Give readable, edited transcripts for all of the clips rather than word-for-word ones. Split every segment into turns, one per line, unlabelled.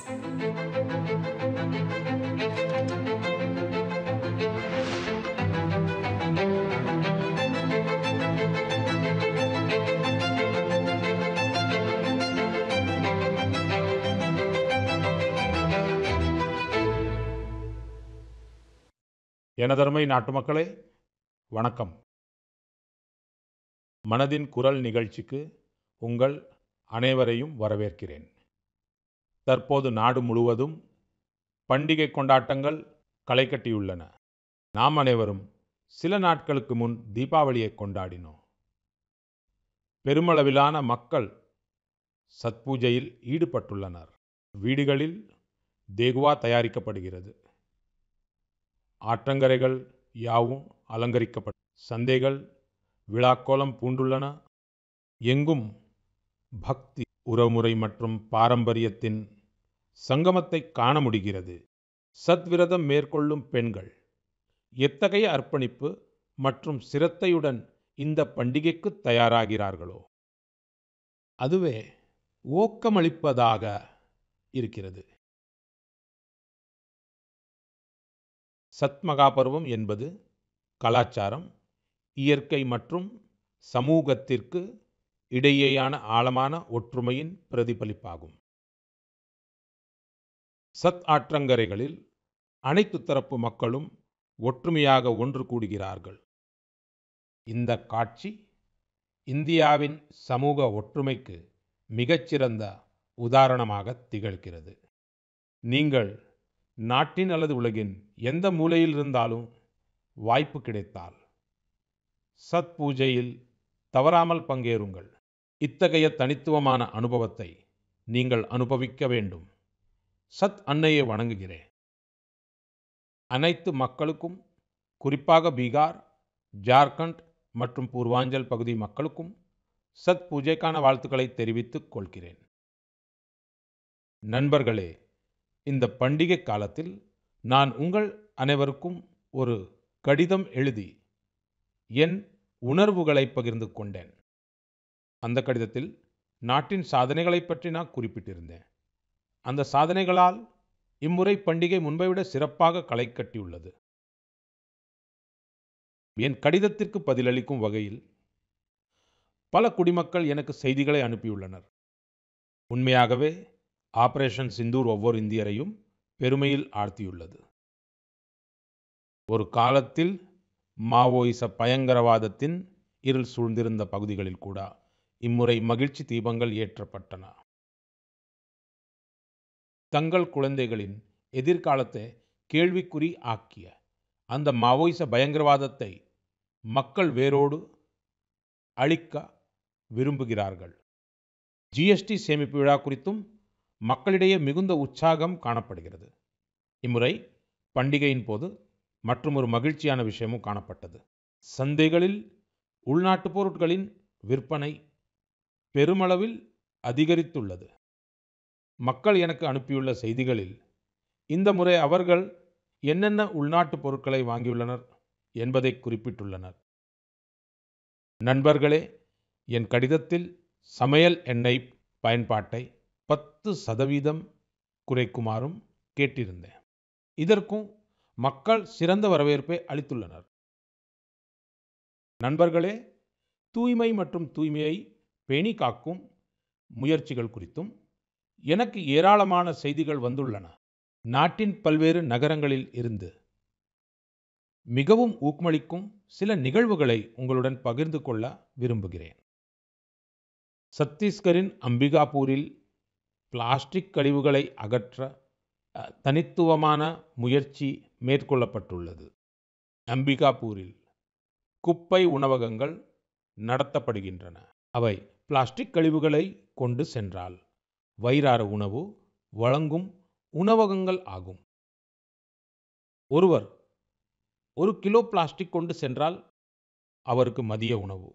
எனதருமை நாட்டு மக்களே, வணக்கம். மனதின் குரல் நிகழ்ச்சிக்கு உங்கள் அனைவரையும் வரவேற்கிறேன். தற்போது நாடு முழுவதும் பண்டிகை கொண்டாட்டங்கள் களை கட்டியுள்ளன. நாம் அனைவரும் சில நாட்களுக்கு முன் தீபாவளியை கொண்டாடினோம். பெருமளவிலான மக்கள் சத்பூஜையில் ஈடுபட்டுள்ளனர். வீடுகளில் தேகுவா தயாரிக்கப்படுகிறது. ஆற்றங்கரைகள் யாவும் அலங்கரிக்கப்பட்ட சந்தைகள் விழாக்கோலம் பூண்டுள்ளன. எங்கும் பக்தி, உறவுமுறை மற்றும் பாரம்பரியத்தின் சங்கமத்தை காண முடிகிறது. சத்விரதம் மேற்கொள்ளும் பெண்கள் எத்தகைய அர்ப்பணிப்பு மற்றும் சிரத்தையுடன் இந்த பண்டிகைக்கு தயாராகிறார்களோ அதுவே ஊக்கமளிப்பதாக இருக்கிறது. சத் மகாபர்வம் என்பது கலாச்சாரம், இயற்கை மற்றும் சமூகத்திற்கு இடையேயான ஆழமான ஒற்றுமையின் பிரதிபலிப்பாகும். சத் ஆற்றங்கரைகளில் அனைத்து தரப்பு மக்களும் ஒற்றுமையாக ஒன்று கூடுகிறார்கள். இந்த காட்சி இந்தியாவின் சமூக ஒற்றுமைக்கு மிகச்சிறந்த உதாரணமாக திகழ்கிறது. நீங்கள் நாட்டின் அல்லது உலகின் எந்த மூலையில் இருந்தாலும் வாய்ப்பு கிடைத்தால் சத் பூஜையில் தவறாமல் பங்கேறுங்கள். இத்தகைய தனித்துவமான அனுபவத்தை நீங்கள் அனுபவிக்க வேண்டும். சத் அன்னையை வணங்குகிறேன். அனைத்து மக்களுக்கும், குறிப்பாக பீகார், ஜார்க்கண்ட் மற்றும் பூர்வாஞ்சல் பகுதி மக்களுக்கும் சத் பூஜைக்கான வாழ்த்துக்களை தெரிவித்துக் கொள்கிறேன். நண்பர்களே, இந்த பண்டிகை காலத்தில் நான் உங்கள் அனைவருக்கும் ஒரு கடிதம் எழுதி என் உணர்வுகளை பகிர்ந்து கொண்டேன். அந்த கடிதத்தில் நாட்டின் சாதனைகளை பற்றி நான் குறிப்பிட்டிருந்தேன். அந்த சாதனைகளால் இம்முறை பண்டிகை முன்பை விட சிறப்பாக களை கட்டியுள்ளது. என் கடிதத்திற்கு பதிலளிக்கும் வகையில் பல குடிமக்கள் எனக்கு செய்திகளை அனுப்பியுள்ளனர். உண்மையாகவே ஆபரேஷன் சிந்தூர் ஒவ்வொரு இந்தியரையும் பெருமையில் ஆழ்த்தியுள்ளது. ஒரு காலத்தில் மாவோயிச பயங்கரவாதத்தின் இருள் சூழ்ந்திருந்த பகுதிகளில் கூட இம்முறை மகிழ்ச்சி தீபங்கள் ஏற்றப்பட்டன. தங்கள் குழந்தைகளின் எதிர்காலத்தை கேள்விக்குறி ஆக்கிய அந்த மாவோயிச பயங்கரவாதத்தை மக்கள் வேரோடு அழிக்க விரும்புகிறார்கள். ஜிஎஸ்டி சேமிப்பு விழா குறித்தும் மக்களிடையே மிகுந்த உற்சாகம் காணப்படுகிறது. இம்முறை பண்டிகையின் போது மற்றும் ஒரு மகிழ்ச்சியான விஷயமும் காணப்பட்டது. சந்தைகளில் உள்நாட்டு பொருட்களின் விற்பனை பெருமளவில் அதிகரித்துள்ளது. மக்கள் எனக்கு அனுப்பியுள்ள செய்திகளில் இந்த முறை அவர்கள் என்னென்ன உள்நாட்டு பொருட்களை வாங்கியுள்ளனர் என்பதை குறிப்பிட்டுள்ளனர். நண்பர்களே, என் கடிதத்தில் சமையல் எண்ணெய் பயன்பாட்டை 10% குறைக்குமாறும் கேட்டிருந்தேன். இதற்கும் மக்கள் சிறந்த வரவேற்பை அளித்துள்ளனர். நண்பர்களே, தூய்மை மற்றும் தூய்மையை பேணி காக்கும் முயற்சிகள் குறித்தும் எனக்கு ஏராளமான செய்திகள் வந்துள்ளன. நாட்டின் பல்வேறு நகரங்களில் இருந்து மிகவும் ஊக்கமளிக்கும் சில நிகழ்வுகளை உங்களுடன் பகிர்ந்து கொள்ள விரும்புகிறேன். சத்தீஸ்கரின் அம்பிகாபூரில் பிளாஸ்டிக் கழிவுகளை அகற்ற தனித்துவமான முயற்சி மேற்கொள்ளப்பட்டுள்ளது. அம்பிகாபூரில் குப்பை உணவகங்கள் நடத்தப்படுகின்றன. அவை பிளாஸ்டிக் கழிவுகளை கொண்டு சென்றால் வயிறார உணவு வழங்கும் உணவகங்கள் ஆகும். ஒருவர் 1 கிலோ பிளாஸ்டிக் கொண்டு சென்றால் அவருக்கு மதிய உணவு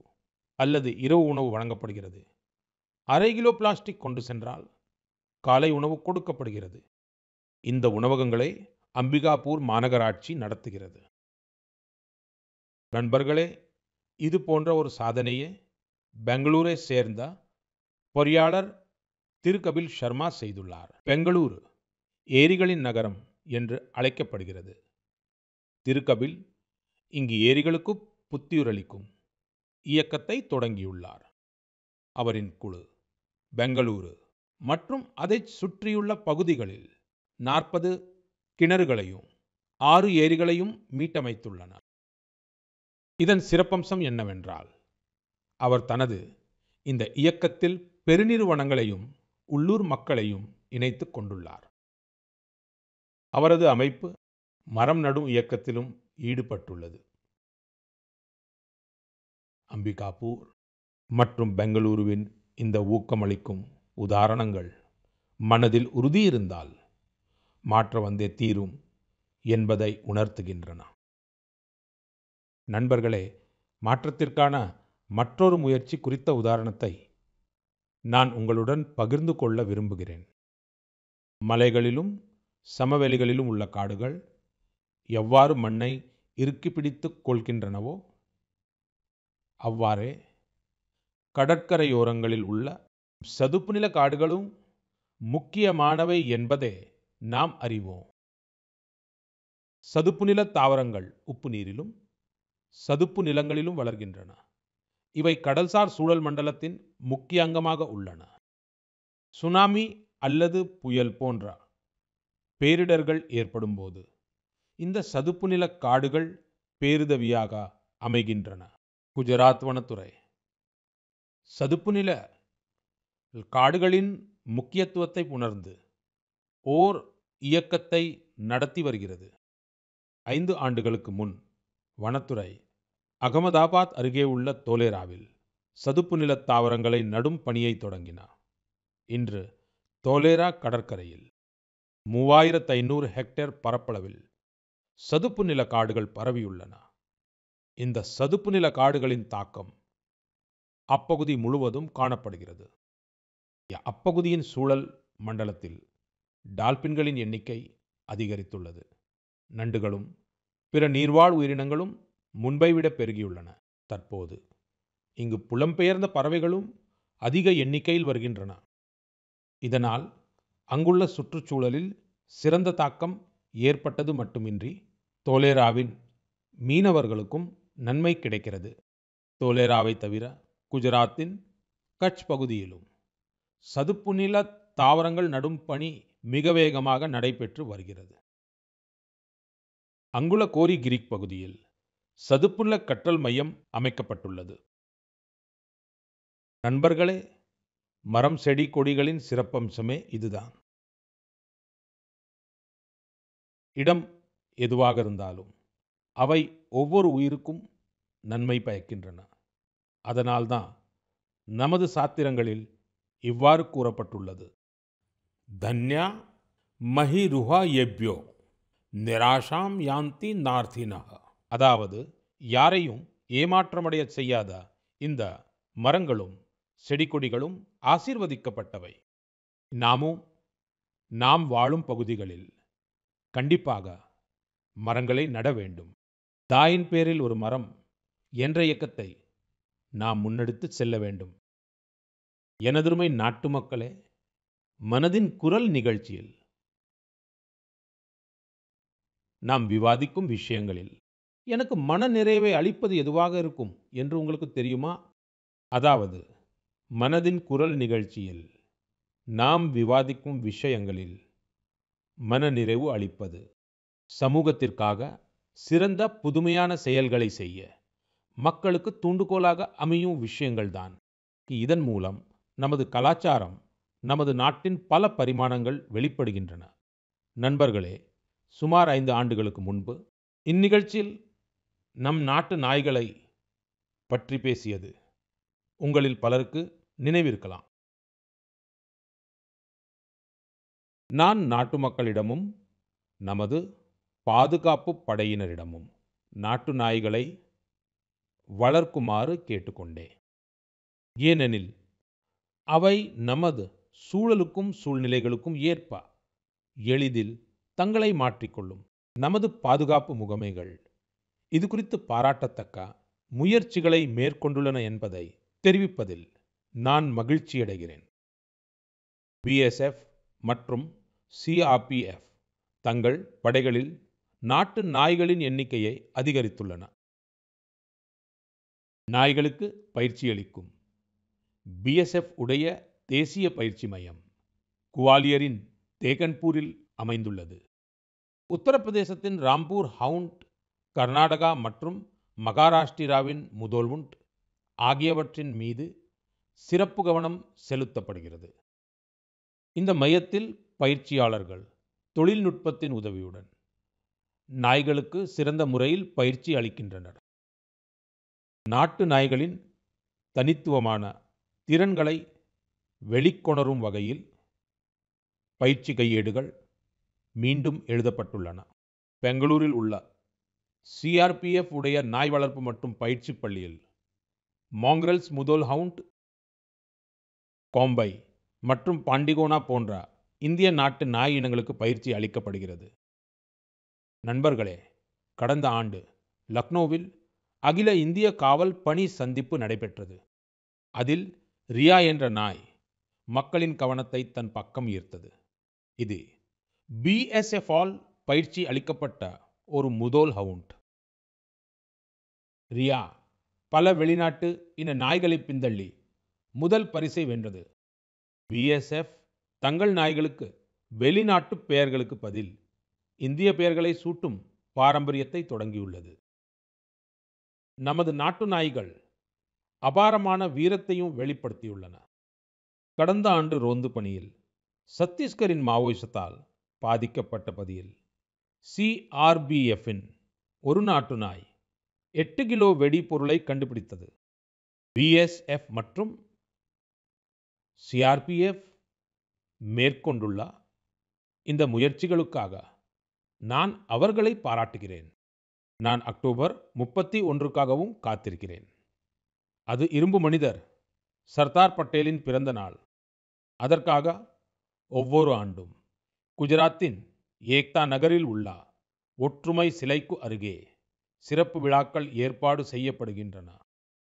அல்லது இரவு உணவு வழங்கப்படுகிறது. 1/2 கிலோ பிளாஸ்டிக் கொண்டு சென்றால் காலை உணவு கொடுக்கப்படுகிறது. இந்த உணவகங்களை அம்பிகாபூர் மாநகராட்சி நடத்துகிறது. நண்பர்களே, இது போன்ற ஒரு சாதனையை பெங்களூரை சேர்ந்த பொறியாளர் திரு கபில் சர்மா செய்துள்ளார். பெங்களூரு ஏரிகளின் நகரம் என்று அழைக்கப்படுகிறது. திருகபில் இங்கு ஏரிகளுக்கு புத்துயிரளிக்கும் இயக்கத்தை தொடங்கியுள்ளார். அவரின் குழு பெங்களூரு மற்றும் அதைச் சுற்றியுள்ள பகுதிகளில் 40 கிணறுகளையும் 6 ஏரிகளையும் மீட்டமைத்துள்ளனர். இதன் சிறப்பம்சம் என்னவென்றால், அவர் தனது இந்த இயக்கத்தில் பெருநிறுவனங்களையும் உள்ளூர் மக்களையும் இணைத்துக் கொண்டுள்ளார். அவரது அமைப்பு மரம் நடும் இயக்கத்திலும் ஈடுபட்டுள்ளது. அம்பிகாபூர் மற்றும் பெங்களூருவின் இந்த ஊக்கமளிக்கும் உதாரணங்கள் மனதில் உறுதி இருந்தால் மாற்றம் வந்தே தீரும் என்பதை உணர்த்துகின்றன. நண்பர்களே, மாற்றத்திற்கான மற்றொரு முயற்சி குறித்த உதாரணத்தை நான் உங்களுடன் பகிர்ந்து கொள்ள விரும்புகிறேன். மலைகளிலும் சமவெளிகளிலும் உள்ள காடுகள் எவ்வாறு மண்ணை இறுக்கி பிடித்துக் கொள்கின்றனவோ அவ்வாறே கடற்கரையோரங்களில் உள்ள சதுப்பு நில காடுகளும் முக்கியமானவை என்பதை நாம் அறிவோம். சதுப்பு நில தாவரங்கள் உப்பு நீரிலும் சதுப்பு நிலங்களிலும் வளர்கின்றன. இவை கடல்சார் சூழல் மண்டலத்தின் முக்கிய அங்கமாக உள்ளன. சுனாமி அல்லது புயல் போன்ற பேரிடர்கள் ஏற்படும் போது இந்த சதுப்பு நில காடுகள் பேருதவியாக அமைகின்றன. குஜராத் வனத்துறை சதுப்பு நில காடுகளின் முக்கியத்துவத்தை உணர்ந்து ஓர் இயக்கத்தை நடத்தி வருகிறது. 5 ஆண்டுகளுக்கு முன் வனத்துறை அகமதாபாத் அருகே உள்ள தோலேராவில் சதுப்பு நில தாவரங்களை நடும் பணியை தொடங்கினார். இன்று தோலேரா கடற்கரையில் 3500 ஹெக்டேர் பரப்பளவில் சதுப்பு நில காடுகள் பரவியுள்ளன. இந்த சதுப்பு நில காடுகளின் தாக்கம் அப்பகுதி முழுவதும் காணப்படுகிறது. அப்பகுதியின் சூழல் மண்டலத்தில் டால்பின்களின் எண்ணிக்கை அதிகரித்துள்ளது. நண்டுகளும் பிற நீர்வாழ் உயிரினங்களும் முன்பை விட பெருகியுள்ளன. தற்போது இங்கு புலம்பெயர்ந்த பறவைகளும் அதிக எண்ணிக்கையில் வருகின்றன. இதனால் அங்குள்ள சுற்றுச்சூழலில் சிறந்த தாக்கம் ஏற்பட்டது மட்டுமின்றி தோலேராவின் மீனவர்களுக்கும் நன்மை கிடைக்கிறது. தோலேராவை தவிர குஜராத்தின் கட்ச் பகுதியிலும் சதுப்பு நில தாவரங்கள் நடும் பணி மிக வேகமாக நடைபெற்று வருகிறது. அங்குள்ள கோரி கிரிக் பகுதியில் சதுப்பு நில கற்றல் மையம் அமைக்கப்பட்டுள்ளது. நண்பர்களே, மரம் செடி கொடிகளின் சிறப்பம்சமே இதுதான். இடம் எதுவாக இருந்தாலும் அவை ஒவ்வொரு உயிருக்கும் நன்மை பயக்கின்றன. அதனால்தான் நமது சாத்திரங்களில் இவ்வாறு கூறப்பட்டுள்ளது: தன்யா மஹி ருஹா யெப்யோ நிராஷாம் யாந்தி நார்த்தினஹ. அதாவது, யாரையும் ஏமாற்றமடைய செய்யாத இந்த மரங்களும் செடி கொடிகளும் ஆசீர்வதிக்கப்பட்டவை. நாம் வாழும் பகுதிகளில் கண்டிப்பாக மரங்களை நட வேண்டும். தாயின் பேரில் ஒரு மரம் என்ற இயக்கத்தை நாம் முன்னெடுத்து செல்ல வேண்டும். எனதருமை நாட்டு மக்களே, மனதின் குரல் நிகழ்ச்சியில் நாம் விவாதிக்கும் விஷயங்களில் எனக்கு மன நிறைவை அளிப்பது எதுவாக இருக்கும் என்று உங்களுக்கு தெரியுமா? அதாவது, மனதின் குரல் நிகழ்ச்சியில் நாம் விவாதிக்கும் விஷயங்களில் மன நிறைவு அளிப்பது, சமூகத்திற்காக சிறந்த புதுமையான செயல்களை செய்ய மக்களுக்கு தூண்டுகோலாக அமையும் விஷயங்கள்தான். இதன் மூலம் நமது கலாச்சாரம், நமது நாட்டின் பல பரிமாணங்கள் வெளிப்படுகின்றன. நண்பர்களே, சுமார் 5 ஆண்டுகளுக்கு முன்பு இந்நிகழ்ச்சியில் நம் நாட்டு நாய்களை பற்றி பேசியது உங்களில் பலருக்கு நினைவிருக்கலாம். நான் நாட்டு மக்களிடமும் நமது பாதுகாப்பு படையினரிடமும் நாட்டு நாய்களை வளர்க்குமாறு கேட்டுக்கொண்டேன். ஏனெனில் அவை நமது சூழலுக்கும் சூழ்நிலைகளுக்கும் ஏற்ப எளிதில் தங்களை மாற்றிக்கொள்ளும் நமது பாதுகாப்பு முகமைகள் இது குறித்து பாராட்டத்தக்க முயற்சிகளை மேற்கொண்டுள்ளன என்பதை தெரிவிப்பதில் நான் மகிழ்ச்சியடைகிறேன். பிஎஸ்எஃப் மற்றும் சிஆர்பிஎஃப் தங்கள் படைகளில் நாட்டு நாய்களின் எண்ணிக்கையை அதிகரித்துள்ளன. நாய்களுக்கு பயிற்சி அளிக்கும் பிஎஸ்எஃப் உடைய தேசிய பயிற்சி மையம் குவாலியரின் தேகன்பூரில் அமைந்துள்ளது. உத்தரப்பிரதேசத்தின் ராம்பூர் ஹவுண்ட், கர்நாடகா மற்றும் மகாராஷ்டிராவின் முதோல்வுண்ட் ஆகியவற்றின் மீது சிறப்பு கவனம் செலுத்தப்படுகிறது. இந்த மையத்தில் பயிற்சியாளர்கள் தொழில்நுட்பத்தின் உதவியுடன் நாய்களுக்கு சிறந்த முறையில் பயிற்சி அளிக்கின்றனர். நாட்டு நாய்களின் தனித்துவமான திறன்களை வெளிக்கொணரும் வகையில் பயிற்சி கையேடுகள் மீண்டும் எழுதப்பட்டுள்ளன. பெங்களூரில் உள்ள சிஆர்பிஎஃப் உடைய நாய் வளர்ப்பு மற்றும் பயிற்சி பள்ளியில் மாங்க்ரெல்ஸ் முதோல் ஹவுண்ட், கோம்பை மற்றும் பாண்டிகோனா போன்ற இந்திய நாட்டு நாய் இனங்களுக்கு பயிற்சி அளிக்கப்படுகிறது. நண்பர்களே, கடந்த ஆண்டு லக்னோவில் அகில இந்திய காவல் பணி சந்திப்பு நடைபெற்றது. அதில் ரியா என்ற நாய் மக்களின் கவனத்தை தன் பக்கம் ஈர்த்தது. இது பிஎஸ்எஃப் ஆல் பயிற்சி அளிக்கப்பட்ட ஒரு முதோல் ஹவுண்ட். ரியா பல வெளிநாட்டு இன நாய்களை பிந்தள்ளி முதல் பரிசை வென்றது. பிஎஸ்எஃப் தங்கள் நாய்களுக்கு வெளிநாட்டு பெயர்களுக்கு பதில் இந்திய பெயர்களை சூட்டும் பாரம்பரியத்தை தொடங்கியுள்ளது. நமது நாட்டு நாய்கள் அபாரமான வீரத்தையும் வெளிப்படுத்தியுள்ளன. கடந்த ஆண்டு ரோந்து பணியில் சத்தீஸ்கரின் மாவோயிசத்தால் பாதிக்கப்பட்ட பகுதியில் சிஆர்பிஎஃப்பின் ஒரு நாட்டு நாய் 8 கிலோ வெடிபொருளை கண்டுபிடித்தது. பிஎஸ்எஃப் மற்றும் சிஆர்பிஎஃப் மேற்கொண்டுள்ள இந்த முயற்சிகளுக்காக நான் அவர்களை பாராட்டுகிறேன். நான் அக்டோபர் 31க்காகவும் காத்திருக்கிறேன். அது இரும்பு மனிதர் சர்தார் பட்டேலின் பிறந்த நாள். அதற்காக ஒவ்வொரு ஆண்டும் குஜராத்தின் ஏக்தா நகரில் உள்ள ஒற்றுமை சிலைக்கு அருகே சிறப்பு விழாக்கள் ஏற்பாடு செய்யப்படுகின்றன.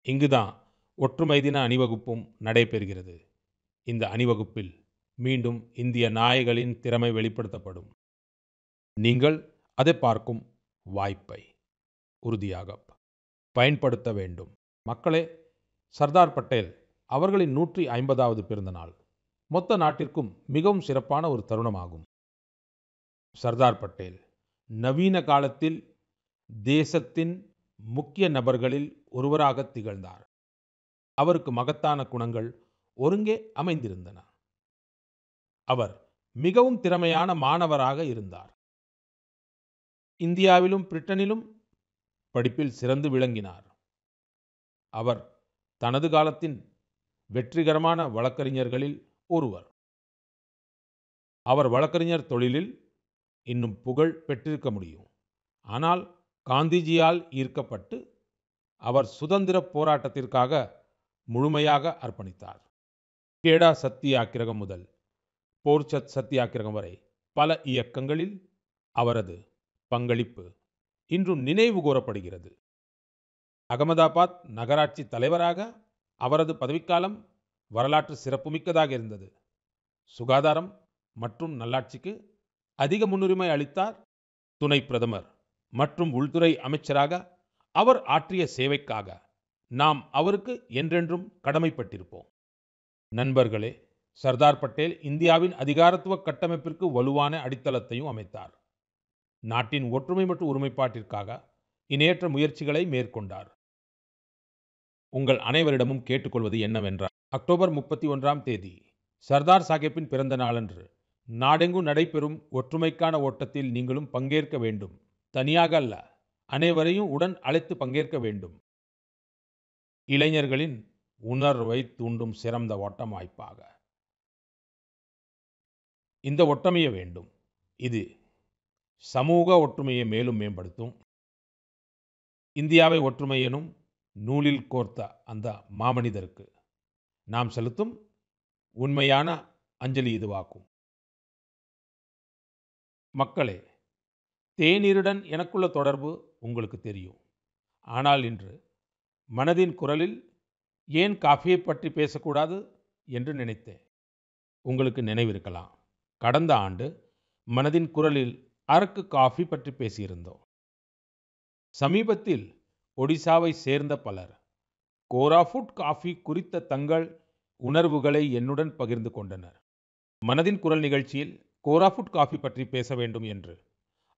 இங்குதான் ஒற்றுமை தின அணிவகுப்பும் நடைபெறுகிறது. இந்த அணிவகுப்பில் மீண்டும் இந்திய நாய்களின் திறமை வெளிப்படுத்தப்படும். நீங்கள் அதை பார்க்கும் வாய்ப்பை உறுதியாக பயன்படுத்த வேண்டும். மக்களே, சர்தார் பட்டேல் அவர்களின் 150வது பிறந்த நாள் மொத்த நாட்டிற்கும் மிகவும் சிறப்பான ஒரு தருணமாகும். சர்தார் பட்டேல் நவீன காலத்தில் தேசத்தின் முக்கிய நபர்களில் ஒருவராக திகழ்ந்தார். அவருக்கு மகத்தான குணங்கள் ஒருங்கே அமைந்திருந்தன. அவர் மிகவும் திறமையான மாணவராக இருந்தார். இந்தியாவிலும் பிரிட்டனிலும் படிப்பில் சிறந்து விளங்கினார். அவர் தனது காலத்தின் வெற்றிகரமான வழக்கறிஞர்களில் ஒருவர். அவர் வழக்கறிஞர் தொழிலில் இன்னும் புகழ் பெற்றிருக்க முடியும். ஆனால் காந்திஜியால் ஈர்க்கப்பட்டு அவர் சுதந்திர போராட்டத்திற்காக முழுமையாக அர்ப்பணித்தார். கேடா சத்தியாகிரகம் முதல் போர்ச்சத் சத்தியாகிரகம் வரை பல இயக்கங்களில் அவரது பங்களிப்பு இன்றும் நினைவு கூறப்படுகிறது. அகமதாபாத் நகராட்சி தலைவராக அவரது பதவிக்காலம் வரலாற்று சிறப்புமிக்கதாக இருந்தது. சுகாதாரம் மற்றும் நல்லாட்சிக்கு அதிக முன்னுரிமை அளித்தார். துணை பிரதமர் மற்றும் உள்துறை அமைச்சராக அவர் ஆற்றிய சேவைக்காக நாம் அவருக்கு என்றென்றும் கடமைப்பட்டிருப்போம். நண்பர்களே, சர்தார் பட்டேல் இந்தியாவின் அதிகாரத்துவ கட்டமைப்பிற்கு வலுவான அடித்தளத்தையும் அமைத்தார். நாட்டின் ஒற்றுமை மற்றும் ஒருமைப்பாட்டிற்காக இணையற்ற முயற்சிகளை மேற்கொண்டார். உங்கள் அனைவரிடமும் கேட்டுக்கொள்வது என்னவென்றால், அக்டோபர் 31ஆம் தேதி சர்தார் சாஹிப்பின் பிறந்த நாளன்று நாடெங்கும் நடைபெறும் ஒற்றுமைக்கான ஓட்டத்தில் நீங்களும் பங்கேற்க வேண்டும். தனியாக அல்ல, அனைவரையும் உடன் அழைத்து பங்கேற்க வேண்டும். இளைஞர்களின் உணர்வை தூண்டும் சிறந்த ஓட்டம் வாய்ப்பாக இந்த ஒட்டமைய வேண்டும். இது சமூக ஒற்றுமையை மேலும் மேம்படுத்தும். இந்தியாவை ஒற்றுமை எனும் நூலில் கோர்த்த அந்த மாமனிதருக்கு நாம் செலுத்தும் உண்மையான அஞ்சலி இதுவாகும். மக்களே, தேநீருடன் எனக்குள்ள தொடர்பு உங்களுக்கு தெரியும். ஆனால் இன்று மனதின் குரலில் ஏன் காஃபியை பற்றி பேசக்கூடாது என்று நினைத்தேன். உங்களுக்கு நினைவிருக்கலாம், கடந்த ஆண்டு மனதின் குரலில் அரக்கு காஃபி பற்றி பேசியிருந்தோம். சமீபத்தில் ஒடிசாவை சேர்ந்த பலர் கோராஃபுட் காஃபி குறித்த தங்கள் உணர்வுகளை என்னுடன் பகிர்ந்து கொண்டனர். மனதின் குரல் நிகழ்ச்சியில் கோராஃபுட் காஃபி பற்றி பேச வேண்டும் என்று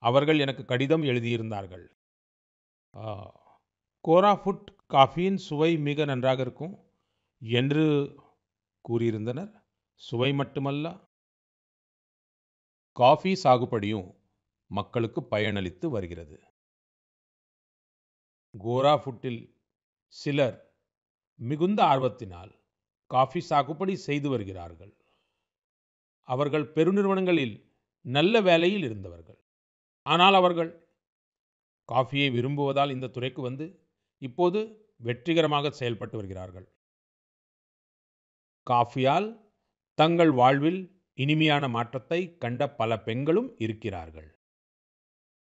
அவர்கள் எனக்கு கடிதம் எழுதியிருந்தார்கள். ஆ, கோராஃபுட் காஃபியின் சுவை மிக நன்றாக இருக்கும் என்று கூறியிருந்தனர். சுவை மட்டுமல்ல, காஃபி சாகுபடியும் மக்களுக்கு பயனளித்து வருகிறது. கோராஃபுட்டில் சிலர் மிகுந்த ஆர்வத்தினால் காஃபி சாகுபடி செய்து வருகிறார்கள். அவர்கள் பெருநிறுவனங்களில் நல்ல வேலையில் இருந்தவர்கள். ஆனால் அவர்கள் காஃபியை விரும்புவதால் இந்த துறைக்கு வந்து இப்போது வெற்றிகரமாக செயல்பட்டு வருகிறார்கள். காஃபியால் தங்கள் வாழ்வில் இனிமையான மாற்றத்தை கண்ட பல பெண்களும் இருக்கிறார்கள்.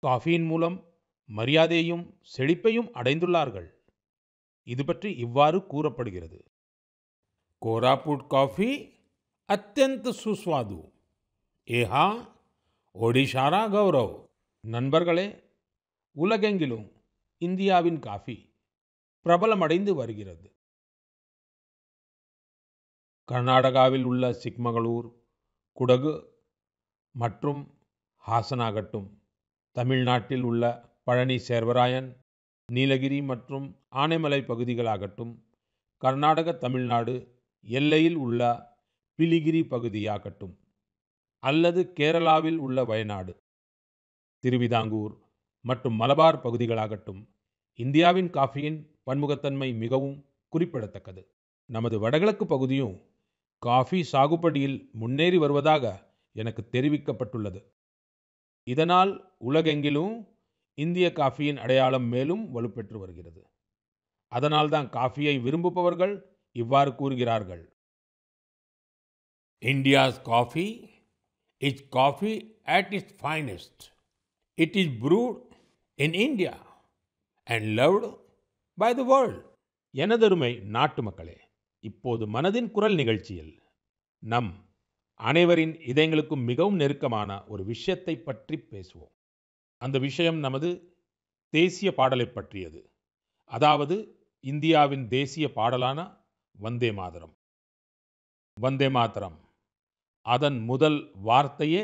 காஃபியின் மூலம் மரியாதையையும் செழிப்பையும் அடைந்துள்ளார்கள். இது பற்றி இவ்வாறு கூறப்படுகிறது. கோராपुट காஃபி அत्यंत சுஸ்வாது, ஏஹா ஒடிஷாரா கௌரவ். நண்பர்களே, உலகெங்கிலும் இந்தியாவின் காஃபி பிரபலமடைந்து வருகிறது. கர்நாடகாவில் உள்ள சிக்மகளூர், குடகு மற்றும் ஹாசனாகட்டும், தமிழ்நாட்டில் உள்ள பழனி சேர்வராயன், நீலகிரி மற்றும் ஆனைமலை பகுதிகளாகட்டும், கர்நாடக தமிழ்நாடு எல்லையில் உள்ள பிலிகிரி பகுதியாகட்டும், அல்லது கேரளாவில் உள்ள வயநாடு, திருவிதாங்கூர் மற்றும் மலபார் பகுதிகளாகட்டும், இந்தியாவின் காஃபியின் பன்முகத்தன்மை மிகவும் குறிப்பிடத்தக்கது. நமது வடகிழக்கு பகுதியும் காஃபி சாகுபடியில் முன்னேறி வருவதாக எனக்கு தெரிவிக்கப்பட்டுள்ளது. இதனால் உலகெங்கிலும் இந்திய காஃபியின் அடையாளம் மேலும் வலுப்பெற்று வருகிறது. அதனால்தான் காஃபியை விரும்புபவர்கள் இவ்வாறு கூறுகிறார்கள். India's coffee is coffee at its finest. It is brewed in India and loved by the world. எனதருமை நாட்டு மக்களே, இப்போது மனதின் குரல் நிகழ்ச்சியில் நம் அனைவரின் இதயங்களுக்கும் மிகவும் நெருக்கமான ஒரு விஷயத்தை பற்றி பேசுவோம். அந்த விஷயம் நமது தேசிய பாடலை பற்றியது. அதாவது இந்தியாவின் தேசிய பாடலான வந்தே மாதரம். வந்தே மாதரம், அதன் முதல் வார்த்தையே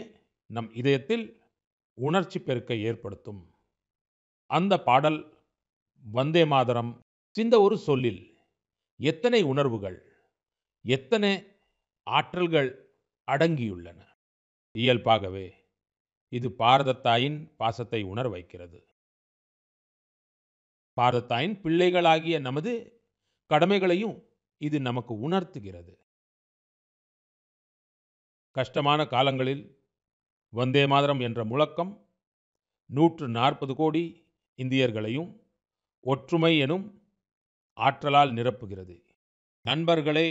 நம் இதயத்தில் உணர்ச்சி பெருக்கை ஏற்படுத்தும். அந்த பாடல் வந்தே மாதரம் இந்த ஒரு சொல்லில் எத்தனை உணர்வுகள், எத்தனை ஆற்றல்கள் அடங்கியுள்ளன. இயல்பாகவே இது பாரதத்தாயின் பாசத்தை உணர வைக்கிறது. பாரதத்தாயின் பிள்ளைகளாகிய நமது கடமைகளையும் இது நமக்கு உணர்த்துகிறது. கஷ்டமான காலங்களில் வந்தே மாதரம் என்ற முழக்கம் 140 கோடி இந்தியர்களையும் ஒற்றுமை எனும் ஆற்றலால் நிரப்புகிறது. நண்பர்களே,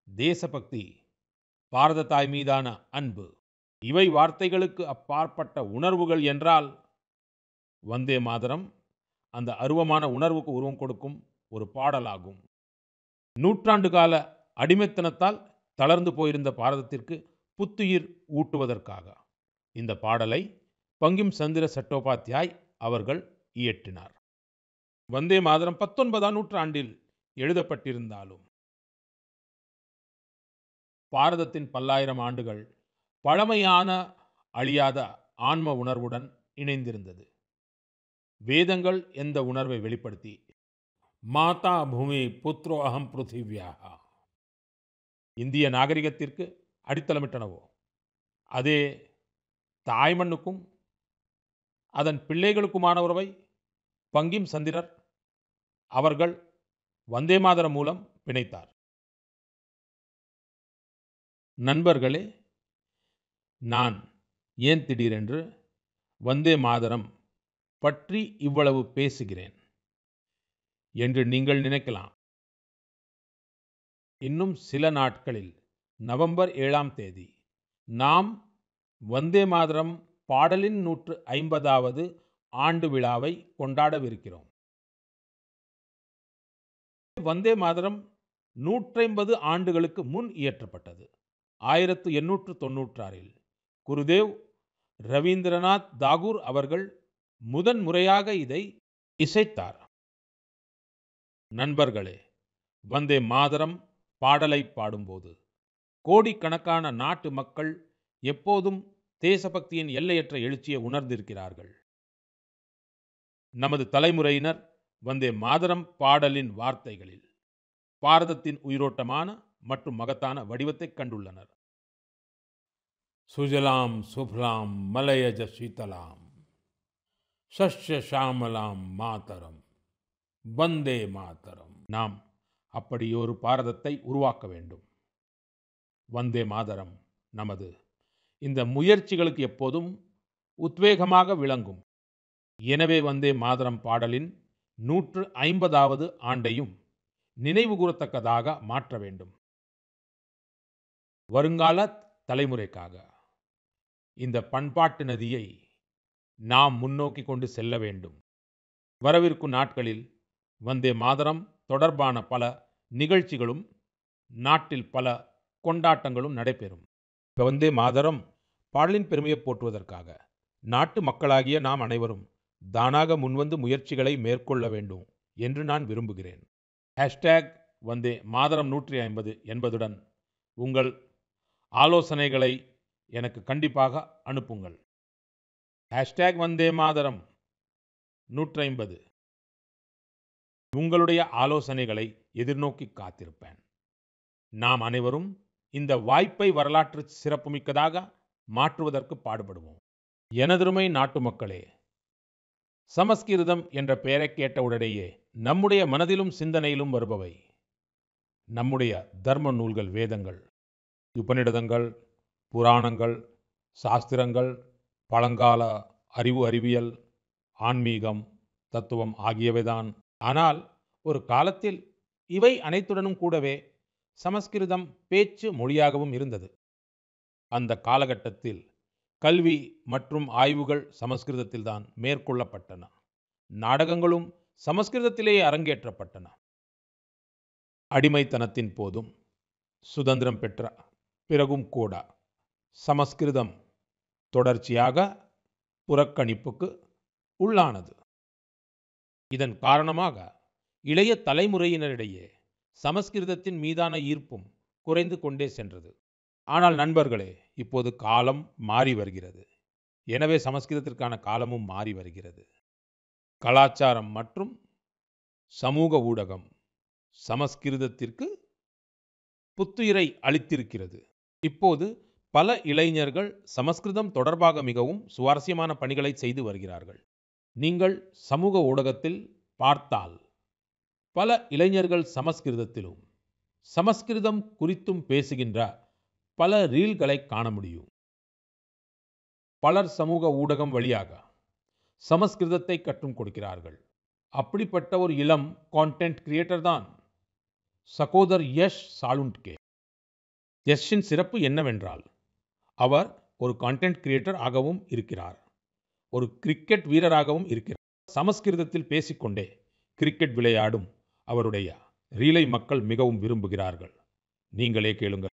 தேசபக்தி, பாரத தாய் மீதான அன்பு, இவை வார்த்தைகளுக்கு அப்பாற்பட்ட உணர்வுகள் என்றால் வந்தே மாதரம் அந்த அருவமான உணர்வுக்கு உருவம் கொடுக்கும் ஒரு பாடலாகும். நூற்றாண்டு கால அடிமைத்தனத்தால் தளர்ந்து போயிருந்த பாரதத்திற்கு புத்துயிர் ஊட்டுவதற்காக இந்த பாடலை பங்கிம் சந்திர சட்டோபாத்யாய் அவர்கள் இயற்றினார். வந்தே மாதரம் 19ஆம் நூற்றாண்டில் எழுதப்பட்டிருந்தாலும் பாரதத்தின் பல்லாயிரம் ஆண்டுகள் பழமையான அழியாத ஆன்ம உணர்வுடன் இணைந்திருந்தது. வேதங்கள் எந்த உணர்வை வெளிப்படுத்தி மாதா பூமி புத்ரோ அகம் பிருத்திவ்யாக இந்திய நாகரிகத்திற்கு அடித்தளமிட்டனவோ, அதே தாய்மண்ணுக்கும் அதன் பிள்ளைகளுக்குமான உறவை பங்கிம் சந்திரர் அவர்கள் வந்தே மாதரம் மூலம் பிணைத்தார். நண்பர்களே, நான் ஏன் திடீரென்று வந்தே மாதரம் பற்றி இவ்வளவு பேசுகிறேன் என்று நீங்கள் நினைக்கலாம். இன்னும் சில நாட்களில் நவம்பர் 7ஆம் தேதி நாம் வந்தே மாதரம் பாடலின் 150வது ஆண்டு விழாவை கொண்டாடவிருக்கிறோம். வந்தே மாதரம் 150 ஆண்டுகளுக்கு முன் இயற்றப்பட்டது. 1896இல் குருதேவ் ரவீந்திரநாத் தாகூர் அவர்கள் முதன் முறையாக இதை இசைத்தார். நண்பர்களே, வந்தே மாதரம் பாடலை பாடும்போது கோடிக்கணக்கான நாட்டு மக்கள் எப்போதும் தேசபக்தியின் எல்லையற்ற எழுச்சியை உணர்ந்திருக்கிறார்கள். நமது தலைமுறையினர் வந்தே மாதரம் பாடலின் வார்த்தைகளில் பாரதத்தின் உயிரோட்டமான மற்றும் மகத்தான வடிவத்தை கண்டுள்ளனர். சுஜலாம் சுஃப்லாம் மலயஜ சீதலாம் சஸ்ய ஷாமலாம் மாதரம் வந்தே மாதரம். நாம் அப்படியொரு பாரதத்தை உருவாக்க வேண்டும். வந்தே மாதரம் நமது இந்த முயற்சிகளுக்கு எப்போதும் உத்வேகமாக விளங்கும். எனவே வந்தே மாதரம் பாடலின் 150வது ஆண்டையும் நினைவு கூறத்தக்கதாக மாற்ற வேண்டும். வருங்கால தலைமுறைக்காக இந்த பண்பாட்டு நதியை நாம் முன்னோக்கி கொண்டு செல்ல வேண்டும். வரவிருக்கும் நாட்களில் வந்தே மாதரம் தொடர்பான பல நிகழ்ச்சிகளும் நாட்டில் பல கொண்டாட்டங்களும் நடைபெறும். வந்தே மாதரம் பாடலின் பெருமையை போற்றுவதற்காக நாட்டு மக்களாகிய நாம் அனைவரும் தானாக முன்வந்து முயற்சிகளை மேற்கொள்ள வேண்டும் என்று நான் விரும்புகிறேன். ஹேஷ்டேக் வந்தே மாதரம் 150 என்பதுடன் உங்கள் ஆலோசனைகளை எனக்கு கண்டிப்பாக அனுப்புங்கள். ஹேஷ்டேக் வந்தே மாதரம் 150. உங்களுடைய ஆலோசனைகளை எதிர்நோக்கி காத்திருப்பேன். நாம் அனைவரும் இந்த வாய்ப்பை வரலாற்று சிறப்புமிக்கதாக மாற்றுவதற்கு பாடுபடுவோம். எனதருமை நாட்டு மக்களே, சமஸ்கிருதம் என்ற பெயரை கேட்டவுடனேயே நம்முடைய மனதிலும் சிந்தனையிலும் வருபவை நம்முடைய தர்ம நூல்கள், வேதங்கள், உபநிடதங்கள், புராணங்கள், சாஸ்திரங்கள், பழங்கால அறிவியல், ஆன்மீகம், தத்துவம் ஆகியவைதான். ஆனால் ஒரு காலத்தில் இவை அனைத்துடனும் கூடவே சமஸ்கிருதம் பேச்சு மொழியாகவும் இருந்தது. அந்த காலகட்டத்தில் கல்வி மற்றும் ஆய்வுகள் சமஸ்கிருதத்தில்தான் மேற்கொள்ளப்பட்டன. நாடகங்களும் சமஸ்கிருதத்திலேயே அரங்கேற்றப்பட்டன. அடிமைத்தனத்தின் போதும் சுதந்திரம் பெற்ற பிறகும் கூட சமஸ்கிருதம் தொடர்ச்சியாக புறக்கணிப்புக்கு உள்ளானது. இதன் காரணமாக இளைய தலைமுறையினரிடையே சமஸ்கிருதத்தின் மீதான ஈர்ப்பும் குறைந்து கொண்டே சென்றது. ஆனால் நண்பர்களே, இப்போது காலம் மாறி வருகிறது. எனவே சமஸ்கிருதத்திற்கான காலமும் மாறி வருகிறது. கலாச்சாரம் மற்றும் சமூக ஊடகம் சமஸ்கிருதத்திற்கு புத்துயிரை அளித்திருக்கிறது. இப்போது பல இளைஞர்கள் சமஸ்கிருதம் தொடர்பாக மிகவும் சுவாரஸ்யமான பணிகளை செய்து வருகிறார்கள். நீங்கள் சமூக ஊடகத்தில் பார்த்தால் பல இளைஞர்கள் சமஸ்கிருதத்திலும் சமஸ்கிருதம் குறித்தும் பேசுகின்ற பல ரீல்களை காண முடியும். பலர் சமூக ஊடகம் வழியாக சமஸ்கிருதத்தை கற்றுக் கொடுக்கிறார்கள். அப்படிப்பட்ட ஒரு இளம் கான்டென்ட் கிரியேட்டர் தான் சகோதர் யஷ் சாலுண்ட்கே. யஷின் சிறப்பு என்னவென்றால் அவர் ஒரு கான்டென்ட் கிரியேட்டர் ஆகவும் இருக்கிறார், ஒரு கிரிக்கெட் வீரராகவும் இருக்கிறார். சமஸ்கிருதத்தில் பேசிக்கொண்டே கிரிக்கெட் விளையாடும் அவருடைய ரீலை மக்கள் மிகவும் விரும்புகிறார்கள். நீங்களே கேளுங்கள்.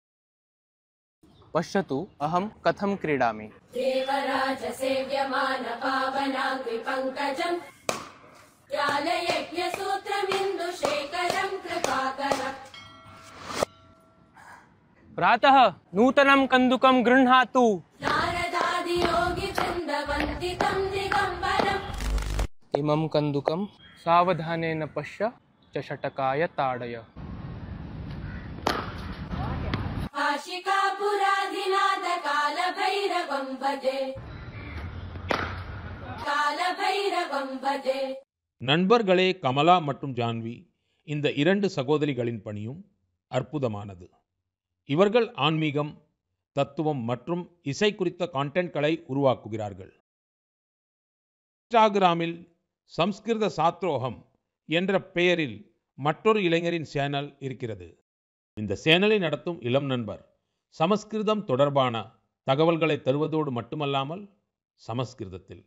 पश्यतु अहं कथं क्रीडामि।
देवराज सेव्यमान पावनाङ्घ्रि पङ्कजं ज्ञानयज्ञ सूत्रमिन्दुशेखरं कृपाकरम्।
प्रातः नूतनं कन्दुकं गृह्णातु।
नारदादि योगि वृन्दवन्दितं दिगम्बरम्।
इमं कन्दुकं सावधानेन पश्य चषटकाय ताडय।
आशिकापुराधिनाद कालभैरवं भजे, कालभैरवं भजे।
நண்பர்களே, கமலா மற்றும் ஜான்வி இந்த இரண்டு சகோதரிகளின் பணியும் அற்புதமானது. இவர்கள் ஆன்மீகம், தத்துவம் மற்றும் இசை குறித்த கான்டென்ட்களை உருவாக்குகிறார்கள். இன்ஸ்டாகிராமில் சம்ஸ்கிருத சாத்ரோகம் என்ற பெயரில் மற்றொரு இளைஞரின் சேனல் இருக்கிறது. இந்த சேனலை நடத்தும் இளம் நண்பர் சமஸ்கிருதம் தொடர்பான தகவல்களை தருவதோடு மட்டுமல்லாமல் சமஸ்கிருதத்தில்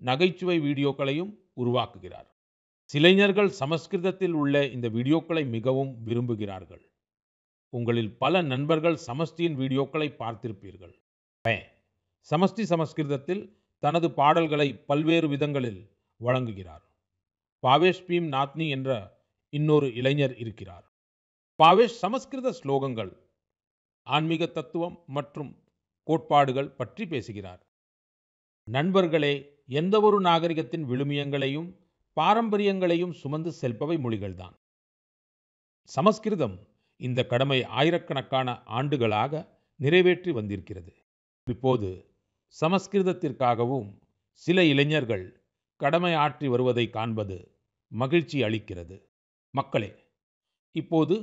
நகைச்சுவை வீடியோக்களையும் உருவாக்குகிறார். இளைஞர்கள் சமஸ்கிருதத்தில் உள்ள இந்த வீடியோக்களை மிகவும் விரும்புகிறார்கள். உங்களில் பல நண்பர்கள் சமஸ்தியின் வீடியோக்களை பார்த்திருப்பீர்கள். சமஷ்டி சமஸ்கிருதத்தில் தனது பாடல்களை பல்வேறு விதங்களில் வழங்குகிறார். பாவேஷ் பீம் நாத்னி என்ற இன்னொரு இளைஞர் இருக்கிறார். பாவேஷ் சமஸ்கிருத ஸ்லோகங்கள், ஆன்மீக தத்துவம் மற்றும் கோட்பாடுகள் பற்றி பேசுகிறார். நண்பர்களே, எந்த ஒரு நாகரிகத்தின் விழுமியங்களையும் பாரம்பரியங்களையும் சுமந்து செல்பவை மொழிகள்தான். சமஸ்கிருதம் இந்த கடமை ஆயிரக்கணக்கான ஆண்டுகளாக நிறைவேற்றி வந்திருக்கிறது. இப்போது சமஸ்கிருதத்திற்காகவும் சில இளைஞர்கள் கடமை ஆற்றி வருவதை காண்பது மகிழ்ச்சி அளிக்கிறது. மக்களே, இப்போது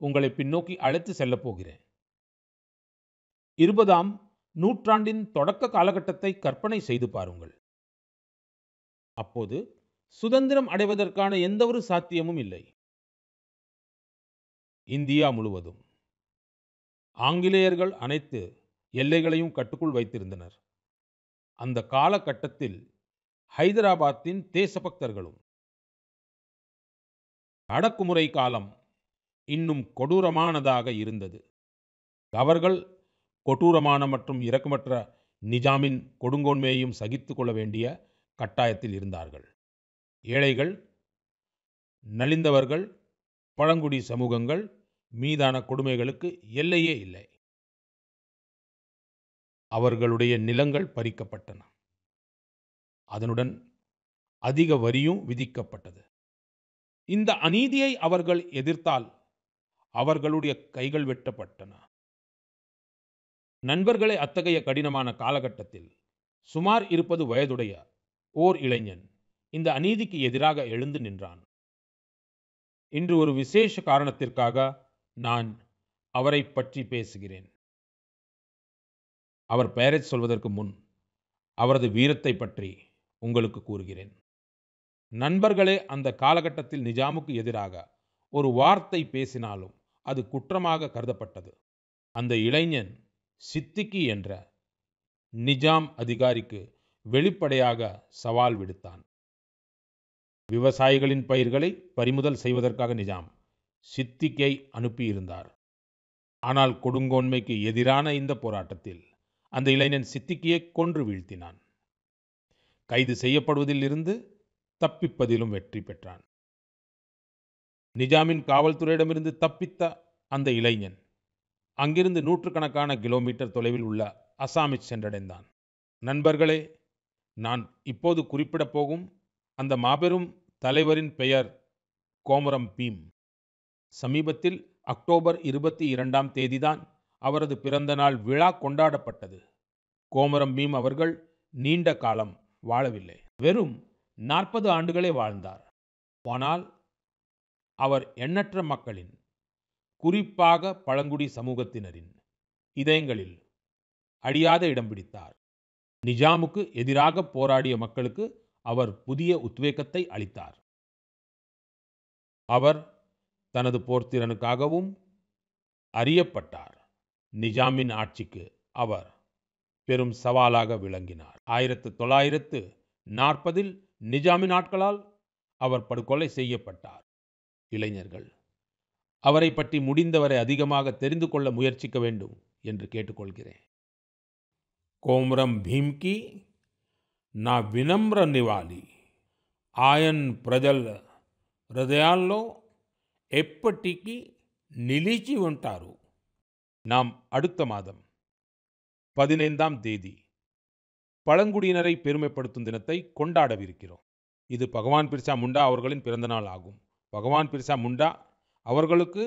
உங்களை பின்னோக்கி அழைத்து செல்லப் போகிறேன். 20ஆம் நூற்றாண்டின் தொடக்க காலகட்டத்தை கற்பனை செய்து பாருங்கள். அப்போது சுதந்திரம் அடைவதற்கான எந்த ஒரு சாத்தியமும் இல்லை. இந்தியா முழுவதும் ஆங்கிலேயர்கள் அனைத்து எல்லைகளையும் கட்டுக்குள் வைத்திருந்தனர். அந்த காலகட்டத்தில் ஹைதராபாத்தின் தேசபக்தர்களும். அடக்குமுறை காலம் இன்னும் கொடூரமானதாக இருந்தது. அவர்கள் கொடூரமான மற்றும் இரக்கமற்ற நிஜாமின் கொடுங்கோன்மையையும் சகித்து கொள்ள வேண்டிய கட்டாயத்தில் இருந்தார்கள். ஏழைகள், நலிந்தவர்கள், பழங்குடி சமூகங்கள் மீதான கொடுமைகளுக்கு எல்லையே இல்லை. அவர்களுடைய நிலங்கள் பறிக்கப்பட்டன. அதனுடன் அதிக வரியும் விதிக்கப்பட்டது. இந்த அநீதியை அவர்கள் எதிர்த்தால் அவர்களுடைய கைகள் வெட்டப்பட்டன. நண்பர்களே, அத்தகைய கடினமான காலகட்டத்தில் சுமார் 20 வயதுடைய ஓர் இளைஞன் இந்த அநீதிக்கு எதிராக எழுந்து நின்றான். இன்று ஒரு விசேஷ காரணத்திற்காக நான் அவரை பற்றி பேசுகிறேன். அவர் பெயரைச் சொல்வதற்கு முன் அவரது வீரத்தை பற்றி உங்களுக்கு கூறுகிறேன். நண்பர்களே, அந்த காலகட்டத்தில் நிஜாமுக்கு எதிராக ஒரு வார்த்தை பேசினாலும் அது குற்றமாக கருதப்பட்டது. அந்த இளைஞன் சித்திகி என்ற நிஜாம் அதிகாரிக்கு வெளிப்படையாக சவால் விடுத்தான். விவசாயிகளின் பயிர்களை பறிமுதல் செய்வதற்காக நிஜாம் சித்திகை அனுப்பியிருந்தார். ஆனால் கொடுங்கோன்மைக்கு எதிரான இந்த போராட்டத்தில் அந்த இளைஞன் சித்திகியை கொன்று வீழ்த்தினான். கைது செய்யப்படுவதில் இருந்து தப்பிப்பதிலும் வெற்றி பெற்றான். நிஜாமின் காவல்துறையிடமிருந்து தப்பித்த அந்த இளைஞன் அங்கிருந்து நூற்றுக்கணக்கான கிலோமீட்டர் தொலைவில் உள்ள அசாமில் சென்றடைந்தான். நண்பர்களே, நான் இப்போது குறிப்பிடப் போகும் அந்த மாபெரும் தலைவரின் பெயர் கோமரம் பீம். சமீபத்தில் அக்டோபர் 22ஆம் தேதிதான் அவரது பிறந்த நாள் விழா கொண்டாடப்பட்டது. கோமரம் பீம் அவர்கள் நீண்ட காலம் வாழவில்லை. வெறும் 40 ஆண்டுகளே வாழ்ந்தார். ஆனால் அவர் எண்ணற்ற மக்களின், குறிப்பாக பழங்குடி சமூகத்தினரின் இதயங்களில் அழியாத இடம் பிடித்தார். நிஜாமுக்கு எதிராக போராடிய மக்களுக்கு அவர் புதிய உத்வேகத்தை அளித்தார். அவர் தனது போர்த்திறனுக்காகவும் அறியப்பட்டார். நிஜாமின் ஆட்சிக்கு அவர் பெரும் சவாலாக விளங்கினார். 1940இல் நிஜாமின் ஆட்களால் அவர் படுகொலை செய்யப்பட்டார். இளைஞர்கள் அவரை பற்றி முடிந்தவரை அதிகமாக தெரிந்து கொள்ள முயற்சிக்க வேண்டும் என்று கேட்டுக்கொள்கிறேன். कोमरम भीम की ना विनम्र निवाली आयन प्रजल हृदयाల్లో ఎప్పటికీ నిలిచి ఉంటారు. நாம் அடுத்த மாதம் 15ஆம் தேதி பழங்குடியினரை பெருமைப்படுத்தும் தினத்தை கொண்டாடவிருக்கிறோம். இது பகவான் பிர்சா முண்டா அவர்களின் பிறந்தநாள் ஆகும். பகவான் பிர்சா முண்டா அவர்களுக்கு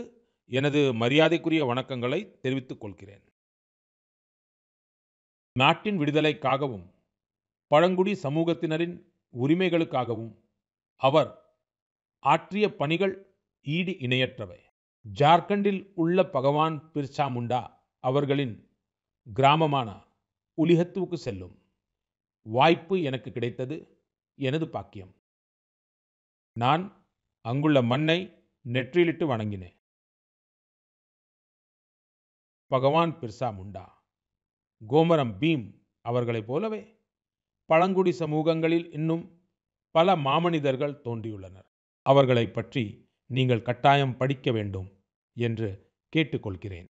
எனது மரியாதைக்குரிய வணக்கங்களை தெரிவித்துக் கொள்கிறேன். நாட்டின் விடுதலைக்காகவும் பழங்குடி சமூகத்தினரின் உரிமைகளுக்காகவும் அவர் ஆற்றிய பணிகள் ஈடு இணையற்றவை. ஜார்க்கண்டில் உள்ள பகவான் பிர்சா முண்டா அவர்களின் கிராமமான உலிஹத்துவுக்கு செல்லும் வாய்ப்பு எனக்கு கிடைத்தது எனது பாக்கியம். நான் அங்குள்ள மண்ணை நெற்றியிலிட்டு வணங்கினேன். பகவான் பிர்சா முண்டா, கோமரம் பீம் அவர்களைப் போலவே பழங்குடி சமூகங்களில் இன்னும் பல மாமனிதர்கள் தோன்றியுள்ளனர். அவர்களை பற்றி நீங்கள் கட்டாயம் படிக்க வேண்டும் என்று கேட்டுக்கொள்கிறேன்.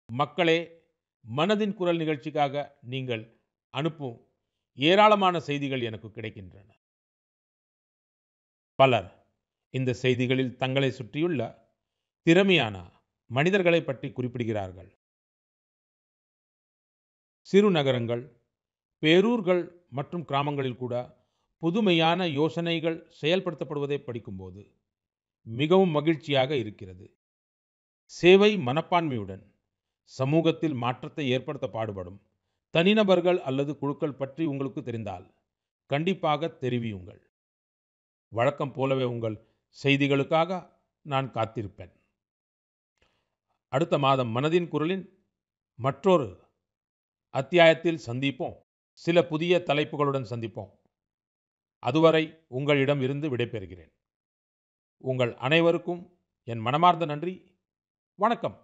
மக்களே, மனதின் குரல் நிகழ்ச்சிக்காக நீங்கள் அனுப்பும் ஏராளமான செய்திகள் எனக்கு கிடைக்கின்றன. பலர் இந்த செய்திகளில் தங்களை சுற்றியுள்ள திறமையான மனிதர்களை பற்றி குறிப்பிடுகிறார்கள். சிறு நகரங்கள், பேரூர்கள் மற்றும் கிராமங்களில் கூட புதுமையான யோசனைகள் செயல்படுத்தப்படுவதை படிக்கும்போது மிகவும் மகிழ்ச்சியாக இருக்கிறது. சேவை மனப்பான்மையுடன் சமூகத்தில் மாற்றத்தை ஏற்படுத்த பாடுபடும் தனிநபர்கள் அல்லது குழுக்கள் பற்றி உங்களுக்கு தெரிந்தால் கண்டிப்பாக தெரிவியுங்கள். வழக்கம் போலவே உங்கள் செய்திகளுக்காக நான் காத்திருப்பேன். அடுத்த மாதம் மனதின் குரலின் மற்றொரு அத்தியாயத்தில் சந்திப்போம். சில புதிய தலைப்புகளுடன் சந்திப்போம். அதுவரை உங்களிடம் இருந்து விடைபெறுகிறேன். உங்கள் அனைவருக்கும் என் மனமார்ந்த நன்றி. வணக்கம்.